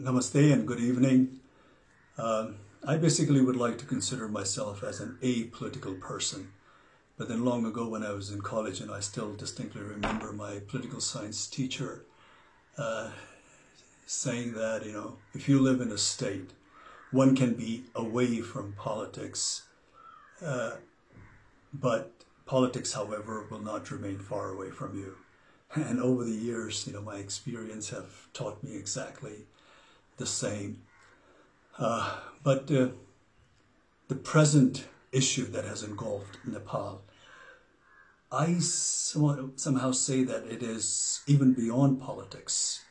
Namaste and good evening. I basically would like to consider myself as an apolitical person. But then long ago when I was in college, and I still distinctly remember my political science teacher saying that, if you live in a state, one can be away from politics, but politics, however, will not remain far away from you. And over the years, my experience have taught me exactly the same. But the present issue that has engulfed Nepal, I somehow say that it is even beyond politics.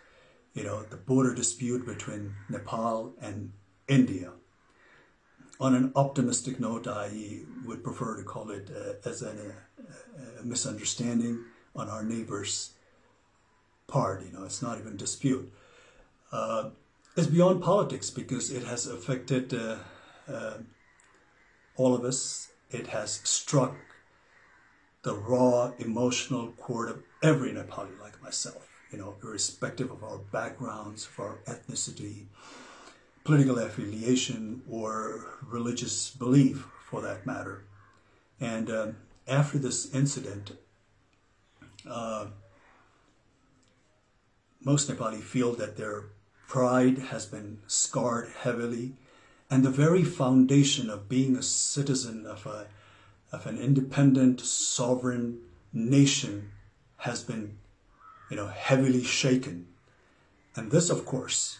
The border dispute between Nepal and India. On an optimistic note, I would prefer to call it as a misunderstanding on our neighbor's part. It's not even dispute. It's beyond politics because it has affected all of us. It has struck the raw emotional chord of every Nepali like myself, irrespective of our backgrounds, of our ethnicity, political affiliation, or religious belief for that matter. And after this incident, most Nepali feel that their pride has been scarred heavily, and the very foundation of being a citizen of an independent, sovereign nation has been, heavily shaken. And this, of course,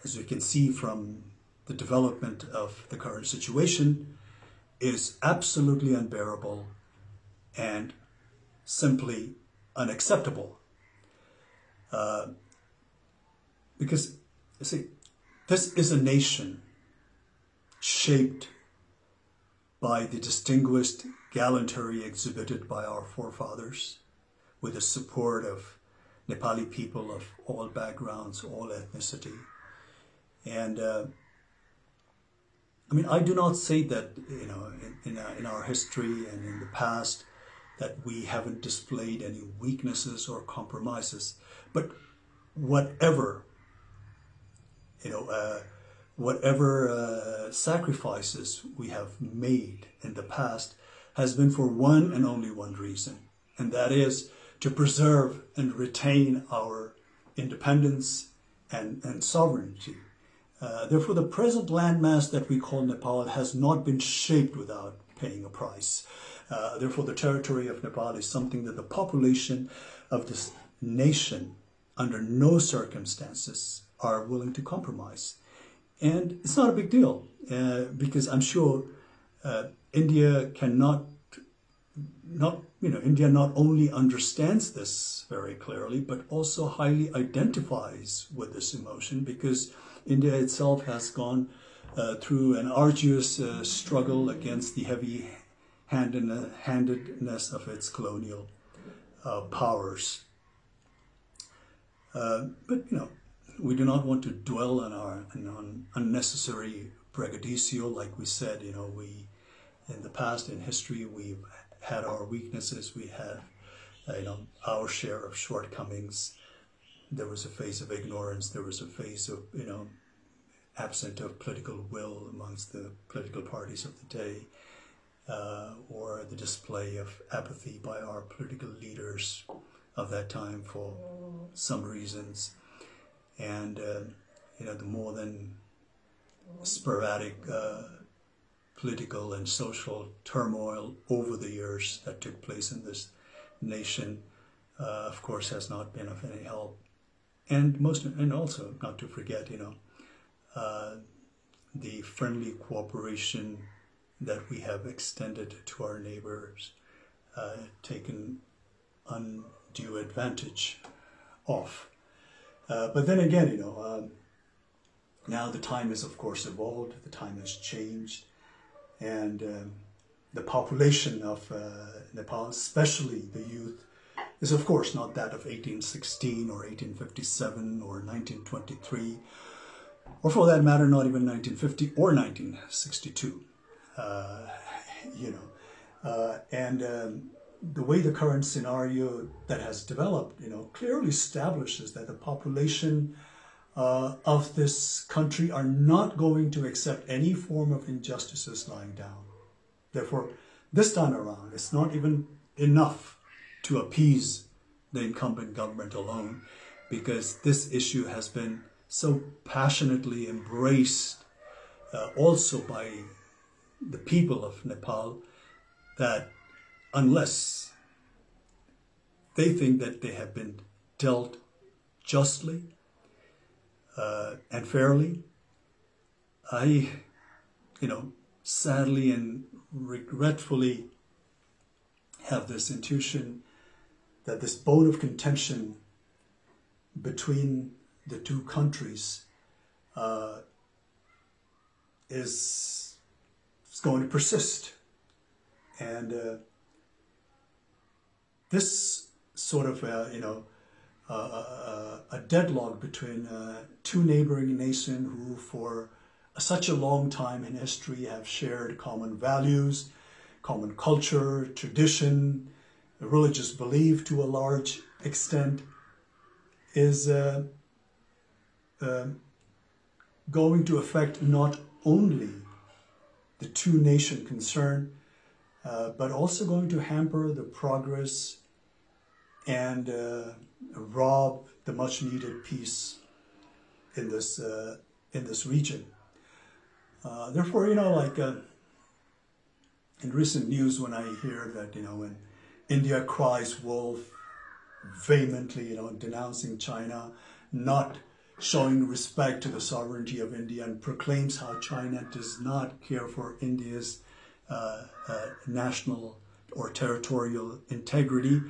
as you can see from the development of the current situation, is absolutely unbearable and simply unacceptable. Because, you see, this is a nation shaped by the distinguished gallantry exhibited by our forefathers, with the support of Nepali people of all backgrounds, all ethnicity. And I do not say that, in our history and in the past that we haven't displayed any weaknesses or compromises, but whatever sacrifices we have made in the past has been for one and only one reason, and that is to preserve and retain our independence and sovereignty. Therefore, the present landmass that we call Nepal has not been shaped without paying a price. Therefore, the territory of Nepal is something that the population of this nation under no circumstances are willing to compromise. And it's not a big deal because I'm sure India India not only understands this very clearly, but also highly identifies with this emotion, because India itself has gone through an arduous struggle against the heavy-handedness of its colonial powers. But we do not want to dwell on unnecessary braggadocio. Like we said, we in the past, in history, we've had our weaknesses. We had, our share of shortcomings. There was a phase of ignorance. There was a phase of, absent of political will amongst the political parties of the day, or the display of apathy by our political leaders of that time for some reasons. And, the more than sporadic political and social turmoil over the years that took place in this nation, of course, has not been of any help. And also not to forget, the friendly cooperation that we have extended to our neighbors, taken undue advantage of. But then again, now the time has, of course, evolved, the time has changed, and the population of Nepal, especially the youth, is, of course, not that of 1816 or 1857 or 1923, or for that matter, not even 1950 or 1962. The way the current scenario that has developed, clearly establishes that the population of this country are not going to accept any form of injustices lying down. Therefore, this time around, it's not even enough to appease the incumbent government alone, because this issue has been so passionately embraced also by the people of Nepal, that unless they think that they have been dealt justly and fairly, I, sadly and regretfully have this intuition that this bone of contention between the two countries is going to persist. And this sort of, a deadlock between two neighboring nations who for such a long time in history have shared common values, common culture, tradition, religious belief to a large extent, is going to affect not only the two nations concerned, but also going to hamper the progress and rob the much needed peace in this region. Therefore, in recent news, when I hear that, when India cries wolf vehemently, denouncing China, not showing respect to the sovereignty of India, and proclaims how China does not care for India's national or territorial integrity,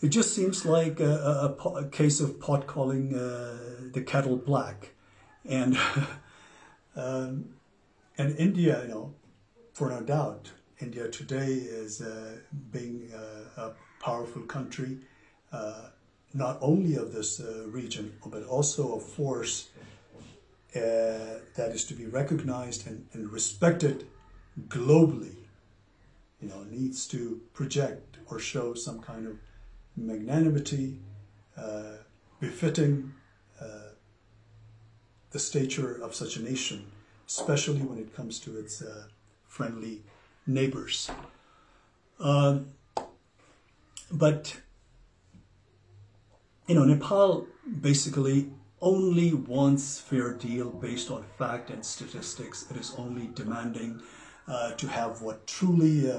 it just seems like a case of pot calling the kettle black. And India, for no doubt, India today is being a powerful country, not only of this region, but also a force that is to be recognized and respected globally, needs to project or show some kind of magnanimity befitting the stature of such a nation, especially when it comes to its friendly neighbors. But Nepal basically only wants fair deal based on fact and statistics. It is only demanding to have what truly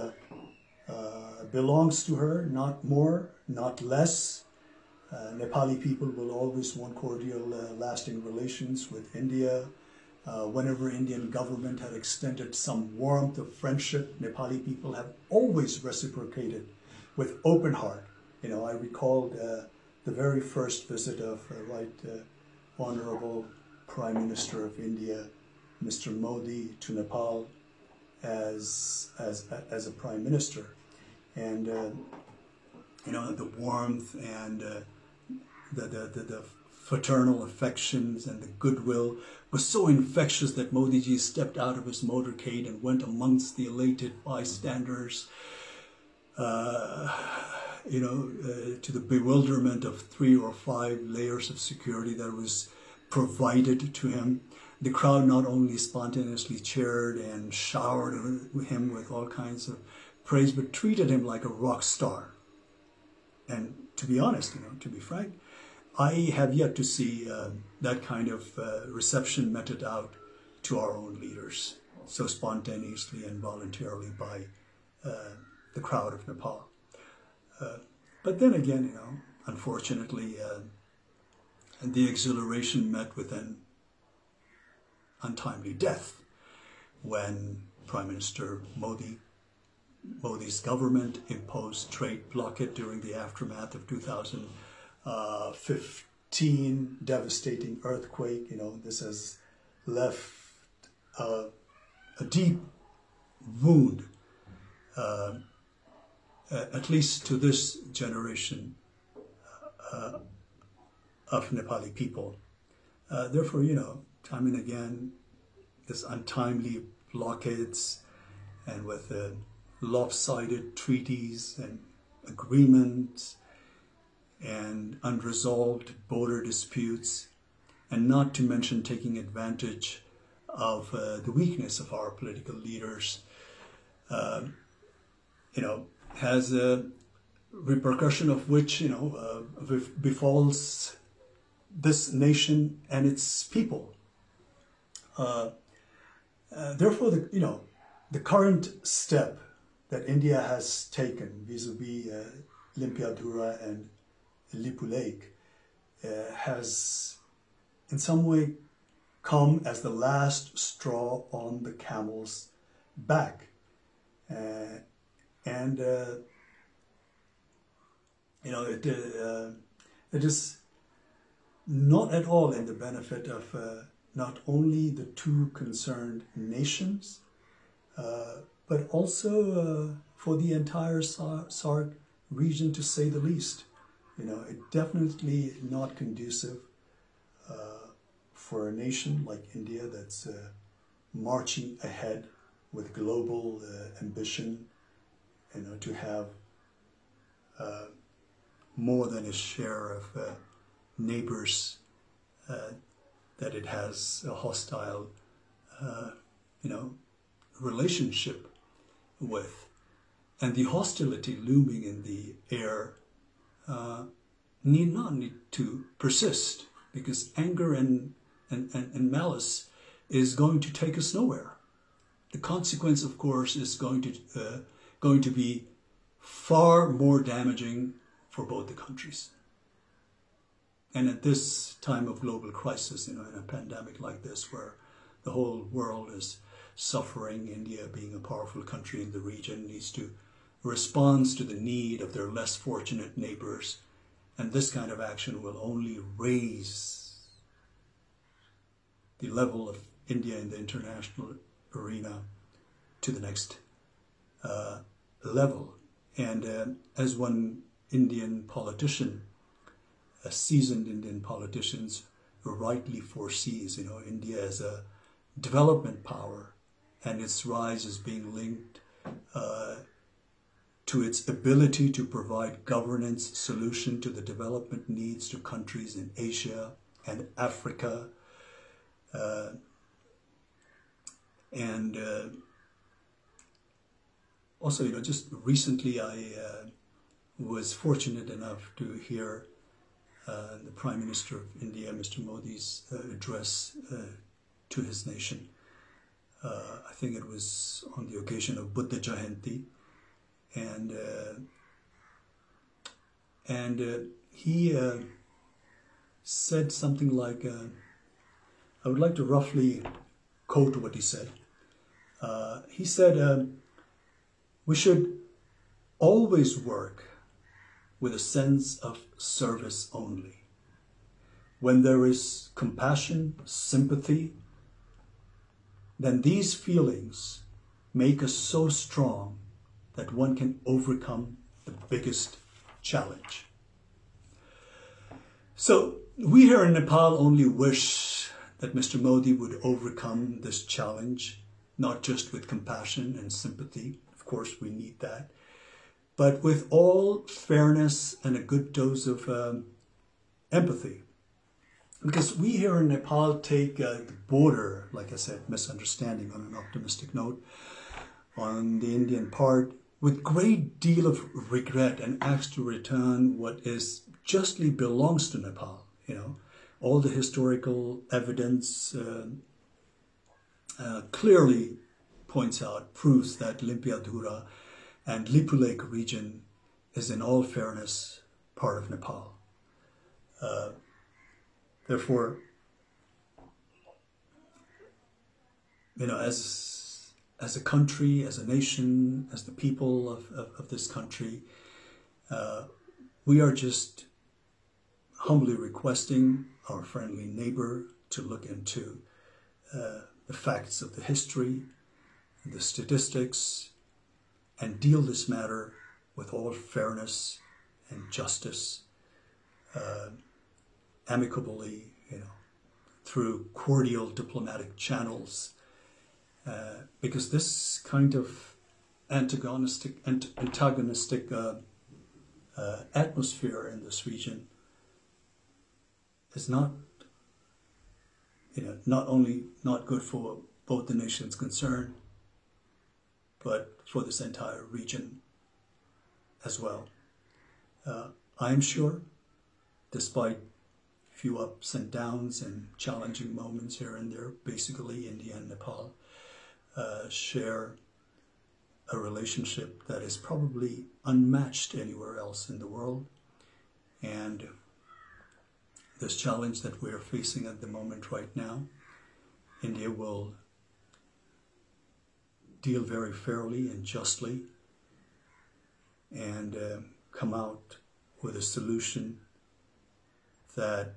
belongs to her, not more, not less. Nepali people will always want cordial, lasting relations with India. Whenever Indian government had extended some warmth of friendship, Nepali people have always reciprocated with open heart. I recalled the very first visit of Honorable Prime Minister of India, Mr. Modi, to Nepal as a Prime Minister. And the warmth and the fraternal affections and the goodwill was so infectious that Modi ji stepped out of his motorcade and went amongst the elated bystanders, to the bewilderment of 3 or 5 layers of security that was provided to him. The crowd not only spontaneously cheered and showered him with all kinds of praise, but treated him like a rock star. And to be honest, to be frank, I have yet to see that kind of reception meted out to our own leaders so spontaneously and voluntarily by the crowd of Nepal. But then again, unfortunately, the exhilaration met with an untimely death when Prime Minister Modi's government imposed trade blockade during the aftermath of 2015 devastating earthquake. This has left a deep wound, at least to this generation of Nepali people. Therefore, time and again, this untimely blockades and with lopsided treaties and agreements and unresolved border disputes and not to mention taking advantage of the weakness of our political leaders, has a repercussion of which, befalls this nation and its people. Therefore, the current step that India has taken vis-a-vis Limpiadhura and Lipu Lake has in some way come as the last straw on the camel's back. It is not at all in the benefit of not only the two concerned nations, but also for the entire SAARC region, to say the least. It definitely not conducive for a nation like India that's marching ahead with global ambition, to have more than a share of neighbors that it has a hostile, relationship with. And the hostility looming in the air need not to persist, because anger and malice is going to take us nowhere. The consequence, of course, is going to be far more damaging for both the countries. And at this time of global crisis, in a pandemic like this, where the whole world is suffering, India, being a powerful country in the region, needs to respond to the need of their less fortunate neighbors. And this kind of action will only raise the level of India in the international arena to the next level. And as one Indian politician, a seasoned Indian politician, rightly foresees, India as a development power, and its rise is being linked to its ability to provide governance solution to the development needs to countries in Asia and Africa. Also, just recently I was fortunate enough to hear the Prime Minister of India, Mr. Modi's address to his nation. I think it was on the occasion of Buddha Jayanti, and he said something like, I would like to roughly quote what he said. He said, we should always work with a sense of service only. When there is compassion, sympathy, then these feelings make us so strong that one can overcome the biggest challenge. So we here in Nepal only wish that Mr. Modi would overcome this challenge, not just with compassion and sympathy. Of course, we need that, but with all fairness and a good dose of empathy. Because we here in Nepal take the border, like I said, misunderstanding on an optimistic note, on the Indian part, with great deal of regret, and ask to return what is justly belongs to Nepal. All the historical evidence clearly points out, proves that Limpiadhura and Lipu Lake region is in all fairness part of Nepal. Therefore, as a country, as a nation, as the people of this country, we are just humbly requesting our friendly neighbor to look into the facts of the history, the statistics, and deal this matter with all fairness and justice, amicably, through cordial diplomatic channels, because this kind of antagonistic atmosphere in this region is not not only not good for both the nations concerned, but for this entire region as well. I am sure, despite few ups and downs and challenging moments here and there, basically India and Nepal share a relationship that is probably unmatched anywhere else in the world. And this challenge that we're facing at the moment right now, India will deal very fairly and justly and come out with a solution that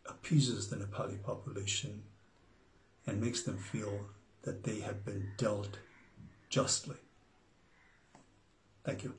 appeases the Nepali population and makes them feel that they have been dealt justly. Thank you.